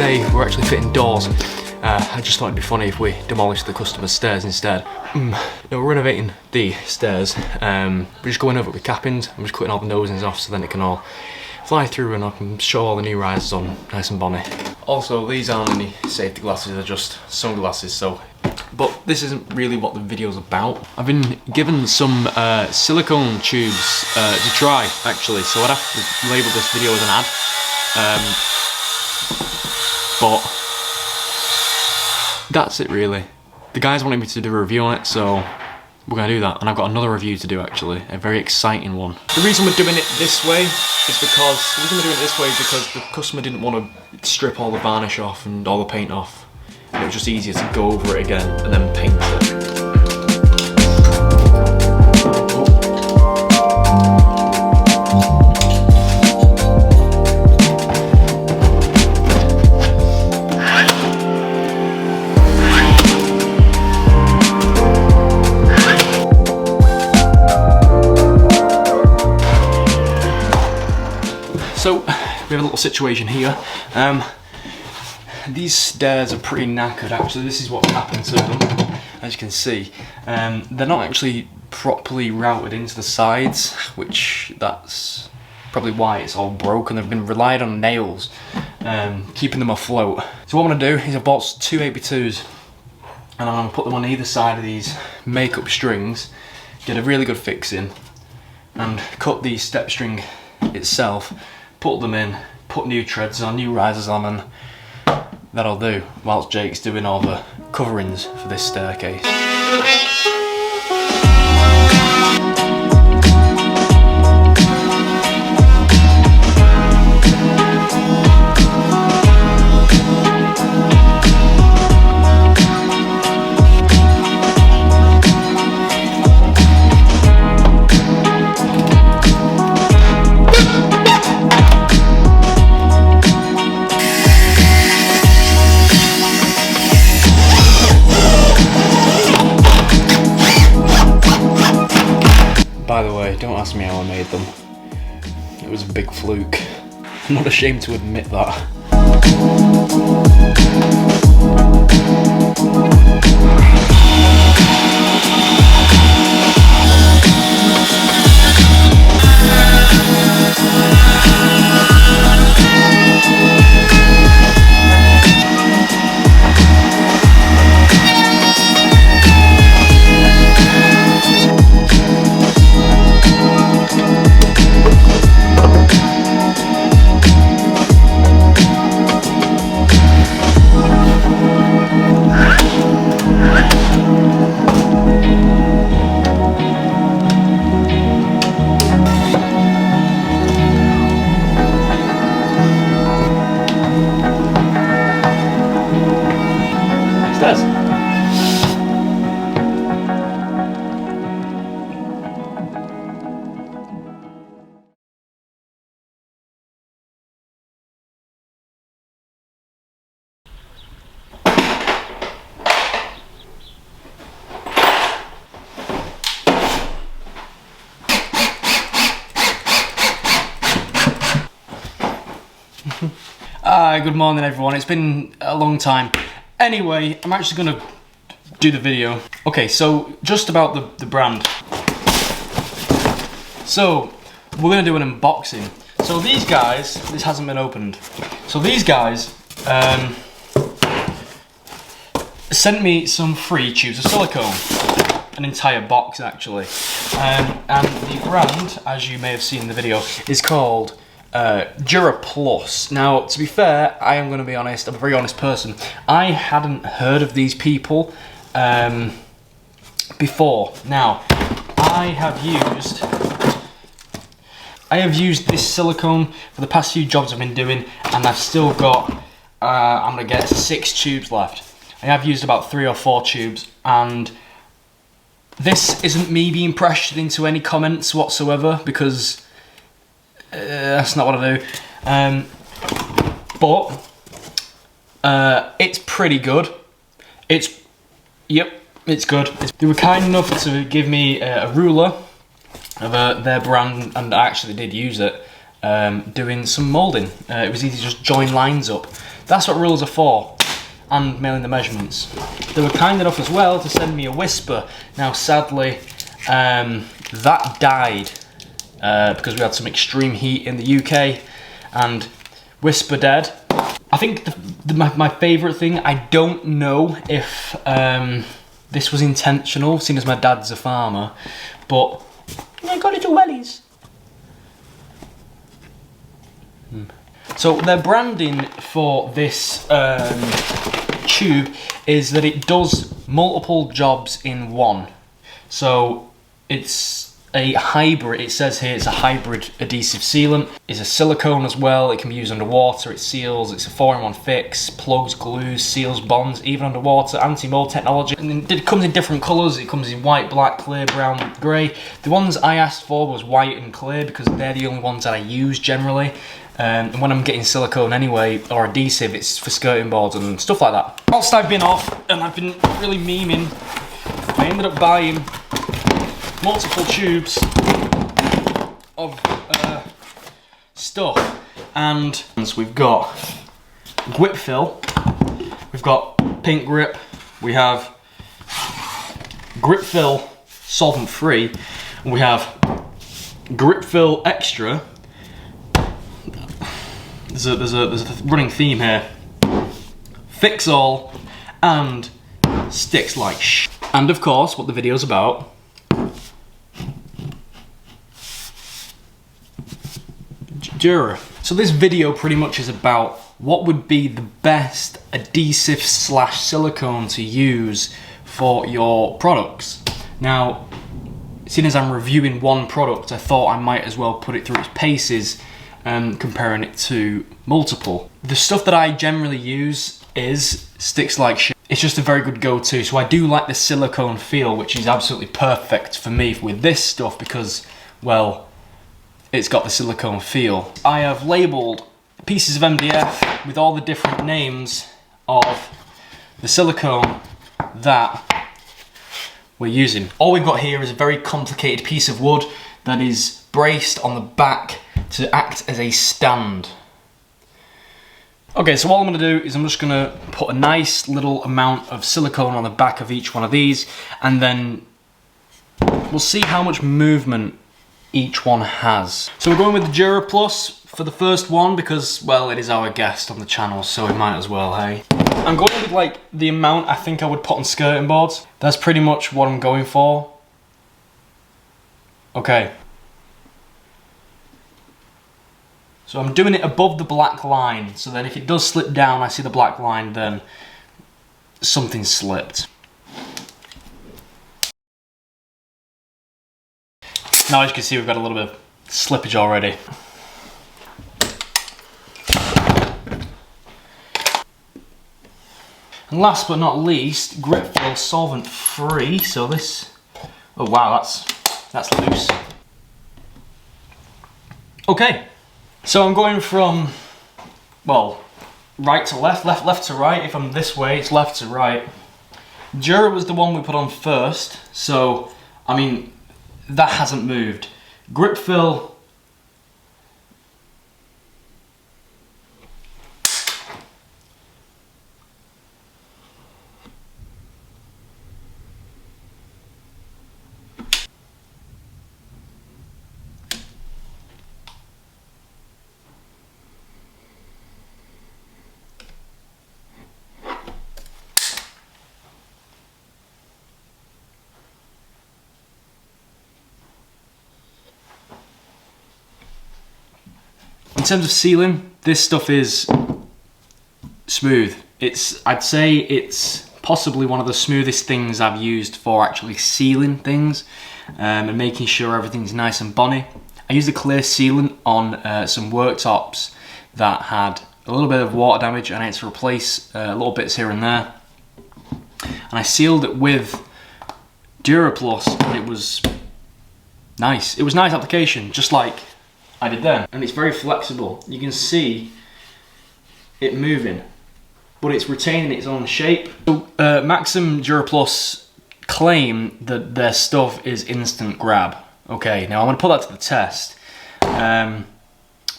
today we're actually fitting doors. I just thought it'd be funny if we demolished the customer's stairs instead. No, we're renovating the stairs. We're just going over it with cappings. I'm just cutting all the nosings off so then it can all fly through and I can show all the new risers on nice and bonny. Also, these aren't any safety glasses, they're just sunglasses, so. But this isn't really what the video's about. I've been given some silicone tubes to try, actually, so I'd have to label this video as an ad. But that's it really. The guys wanted me to do a review on it, so we're gonna do that. And I've got another review to do actually, a very exciting one. The reason we're doing it this way is because, the customer didn't want to strip all the varnish off and all the paint off. And it was just easier to go over it again and then paint it. So, we have a little situation here. These stairs are pretty knackered actually. This is what happened to them, as you can see. They're not actually properly routed into the sides, which that's probably why it's all broken. They've been relied on nails, keeping them afloat. So what I'm gonna do is I've bought two 8x2s and I'm gonna put them on either side of these makeup strings, get a really good fix in, and cut the step string itself, put them in, put new treads on, new risers on, and that'll do, whilst Jake's doing all the coverings for this staircase. By the way, don't ask me how I made them. It was a big fluke. I'm not ashamed to admit that. Good morning everyone, it's been a long time. Anyway, I'm actually gonna do the video. Okay, so just about the brand. So, we're gonna do an unboxing. So these guys, this hasn't been opened. So these guys sent me some free tubes of silicone. An entire box actually. And the brand, as you may have seen in the video, is called Dura Plus. Now, to be fair, I am going to be honest, I'm a very honest person. I hadn't heard of these people before. Now, I have used this silicone for the past few jobs I've been doing, and I've still got, I'm going to get 6 tubes left. I have used about 3 or 4 tubes, and this isn't me being pressured into any comments whatsoever, because that's not what I do. But it's pretty good. It's good. They were kind enough to give me a ruler of their brand, and I actually did use it doing some moulding. It was easy to just join lines up That's what rulers are for, and mailing the measurements. They were kind enough as well to send me a Whisper. Now sadly, that died because we had some extreme heat in the UK, and Whisper dead. I think my favourite thing, I don't know if this was intentional, seeing as my dad's a farmer, but I got little wellies. So their branding for this tube is that it does multiple jobs in one. So it's a hybrid, it says here it's a hybrid adhesive sealant. It's a silicone as well, it can be used underwater, it seals, it's a 4-in-1 fix, plugs, glues, seals, bonds, even underwater, anti-mold technology. And it comes in different colours, it comes in white, black, clear, brown, grey. The ones I asked for was white and clear because they're the only ones that I use generally. And when I'm getting silicone anyway, or adhesive, it's for skirting boards and stuff like that. Whilst I've been off, and I've been really memeing, I ended up buying multiple tubes of stuff. And so we've got grip fill, we've got pink grip, we have grip fill solvent free, and we have grip fill extra. There's a running theme here. Fix all and sticks like sh. And of course, what the video's about. Dura. So this video pretty much is about what would be the best adhesive slash silicone to use for your products. Now, seeing as I'm reviewing one product, I thought I might as well put it through its paces, comparing it to multiple. The stuff that I generally use is sticks like shit. It's just a very good go-to. So I do like the silicone feel, which is absolutely perfect for me with this stuff because, well, it's got the silicone feel. I have labelled pieces of MDF with all the different names of the silicone that we're using. All we've got here is a very complicated piece of wood that is braced on the back to act as a stand. Okay, so all I'm gonna do is I'm just gonna put a nice little amount of silicone on the back of each one of these, and then we'll see how much movement each one has. So we're going with the Dura Plus for the first one because, well, it is our guest on the channel, so we might as well, hey? I'm going with like the amount I think I would put on skirting boards. That's pretty much what I'm going for. Okay. So I'm doing it above the black line, so then if it does slip down, I see the black line, then something slipped. Now as you can see, we've got a little bit of slippage already. And last but not least, grip fill solvent free. So this, oh wow, that's loose. Okay. So I'm going from, well, right to left, left to right. If I'm this way, it's left to right. Dura was the one we put on first, so, I mean, that hasn't moved. Grip fill. In terms of sealing, this stuff is smooth. I'd say it's possibly one of the smoothest things I've used for actually sealing things and making sure everything's nice and bonny. I used a clear sealant on some worktops that had a little bit of water damage and I had to replace little bits here and there. And I sealed it with Dura Plus and it was nice. It was nice application, just like I did then. And it's very flexible. You can see it moving, but it's retaining its own shape. So, Maxam Dura Plus claim that their stuff is instant grab. Okay, now I'm gonna put that to the test.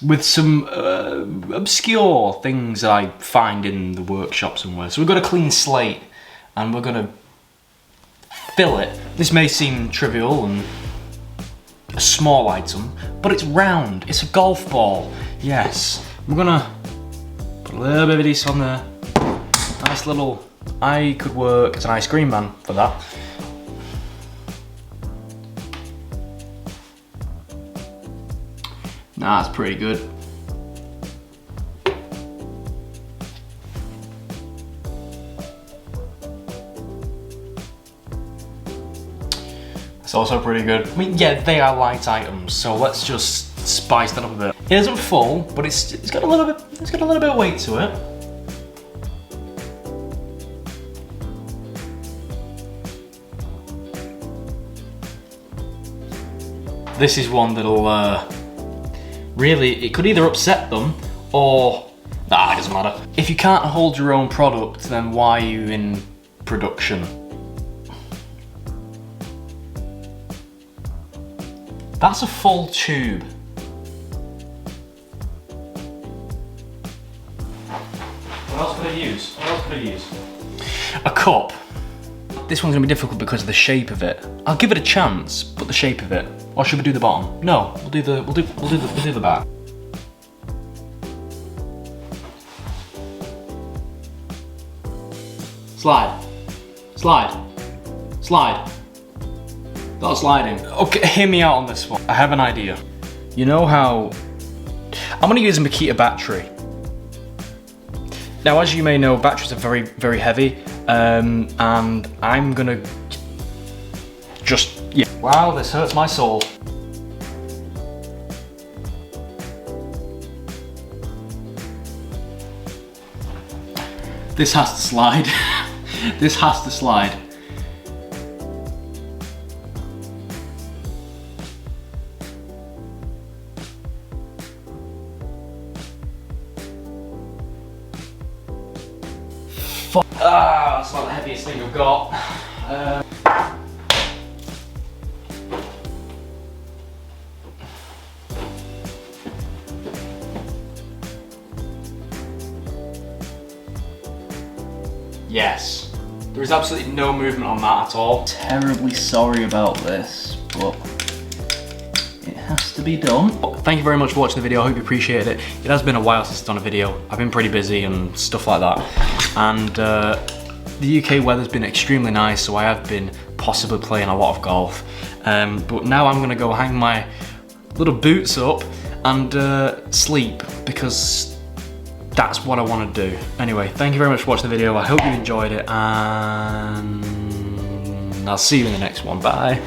with some obscure things that I find in the workshop somewhere. So we've got a clean slate and we're gonna fill it. This may seem trivial and a small item, but it's round, it's a golf ball. Yes, we're gonna put a little bit of this on there. Nice little, I could work as an ice cream man for that. Nah, that's pretty good. It's also pretty good. I mean, yeah, they are light items, so let's just spice that up a bit. It isn't full, but it's got a little bit of weight to it. This is one that'll really, it could either upset them or, it doesn't matter. If you can't hold your own product, then why are you in production? That's a full tube. What else could I use? What else could I use? A cup. This one's gonna be difficult because of the shape of it. I'll give it a chance, but the shape of it. Or should we do the bottom? No, we'll do the back. Slide. Slide. Slide. Not sliding. Okay, hear me out on this one. I have an idea. You know how... I'm gonna use a Makita battery. Now, as you may know, batteries are very, very heavy. And I'm gonna just, yeah. Wow, this hurts my soul. This has to slide. This has to slide. That's not the heaviest thing I've got. Yes. There is absolutely no movement on that at all. Terribly sorry about this, but it has to be done. Thank you very much for watching the video. I hope you appreciated it. It has been a while since I've done a video. I've been pretty busy and stuff like that. And the UK weather's been extremely nice, so I have been possibly playing a lot of golf. But now I'm gonna go hang my little boots up and sleep, because that's what I want to do. Anyway, thank you very much for watching the video. I hope you enjoyed it, and I'll see you in the next one. Bye.